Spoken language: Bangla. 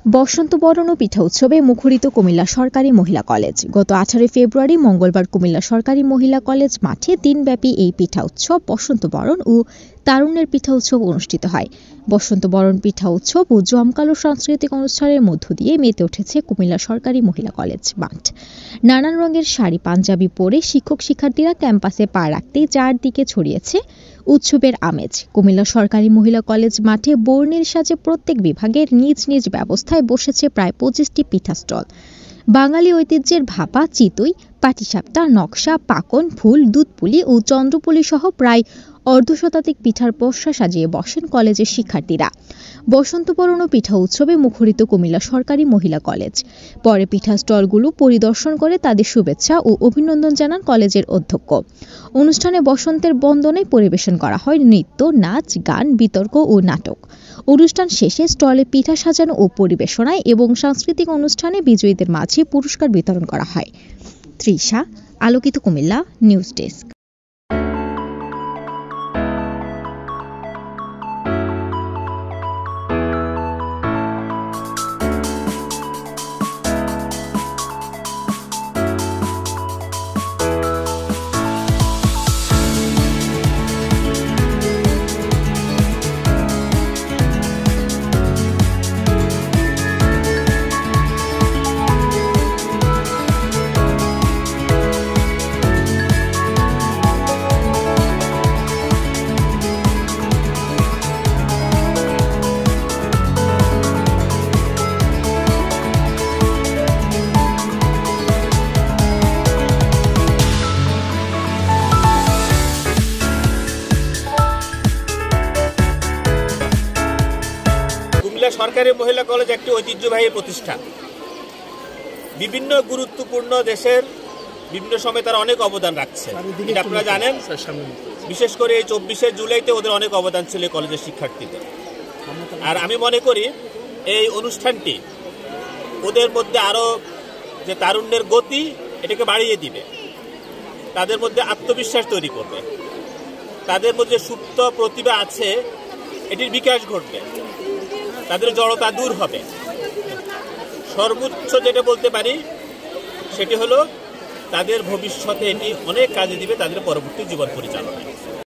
বসন্ত বরণ ও পিঠা উৎসবে মুখরিত কুমিল্লা সরকারি মহিলা কলেজ। গত 18 ফেব্রুয়ারি মঙ্গলবার কুমিল্লা সরকারি মহিলা কলেজ মাঠে দিনব্যাপী এই পিঠা উৎসব বসন্ত বরণ ও তারুণ্যের পিঠা উৎসব অনুষ্ঠিত হয়। বসন্ত বরণ পিঠা উৎসব ও জমকালো সাংস্কৃতিক অনুষ্ঠানের মধ্য দিয়ে মেতে উঠেছে কুমিল্লা সরকারি মহিলা কলেজ মাঠ। নানান রঙের শাড়ি পাঞ্জাবি পরে শিক্ষক শিক্ষার্থীরা ক্যাম্পাসে পা রাখতেই চারদিকে ছড়িয়েছে উৎসবের আমেজ। কুমিল্লা সরকারি মহিলা কলেজ মাঠে বর্ণের সাজে প্রত্যেক বিভাগের নিজ নিজ ব্যবস্থায় বসেছে প্রায় 25টি পিঠা স্টল। বাঙালি ঐতিহ্যের ভাপা, চিতই, পাটিসাপটা, নকশা, পাকন, ফুল, দুধপুলি ও চন্দ্রপুলি সহ প্রায় অর্ধশতাধিক পিঠার পসরা সাজিয়ে বসেন কলেজের শিক্ষার্থীরা। বসন্ত বরণ ও পিঠা উৎসবে মুখরিত কুমিল্লা সরকারি মহিলা কলেজ। পরে পিঠা স্টলগুলো পরিদর্শন করে তাদের শুভেচ্ছা ও অভিনন্দন জানান কলেজের অধ্যক্ষ। অনুষ্ঠানে বসন্তের বন্দনায় পরিবেশন করা হয় নৃত্য, নাচ, গান, বিতর্ক ও নাটক। অনুষ্ঠান শেষে স্টলে পিঠা সাজানো ও পরিবেশনায় এবং সাংস্কৃতিক অনুষ্ঠানে বিজয়ীদের মাঝে পুরস্কার বিতরণ করা হয়। তৃষা, আলোকিত কুমিল্লা নিউজ ডেস্ক। সরকারি মহিলা কলেজ একটি ঐতিহ্যবাহী প্রতিষ্ঠান। বিভিন্ন গুরুত্বপূর্ণ দেশের বিভিন্ন সময় তারা অনেক অবদান রাখছে, এটা আপনারা জানেন। বিশেষ করে এই 24শে জুলাইতে ওদের অনেক অবদান ছিল কলেজের শিক্ষার্থীদের। আর আমি মনে করি এই অনুষ্ঠানটি ওদের মধ্যে আরো যে তারুণ্যের গতি এটাকে বাড়িয়ে দিবে, তাদের মধ্যে আত্মবিশ্বাস তৈরি করবে, তাদের মধ্যে সুপ্ত প্রতিভা আছে এটির বিকাশ ঘটবে, তাদের জড়তা দূর হবে। সর্বোচ্চ যেটা বলতে পারি সেটি হলো তাদের ভবিষ্যতে এটি অনেক কাজে দিবে তাদের পরবর্তী জীবন পরিচালনায়।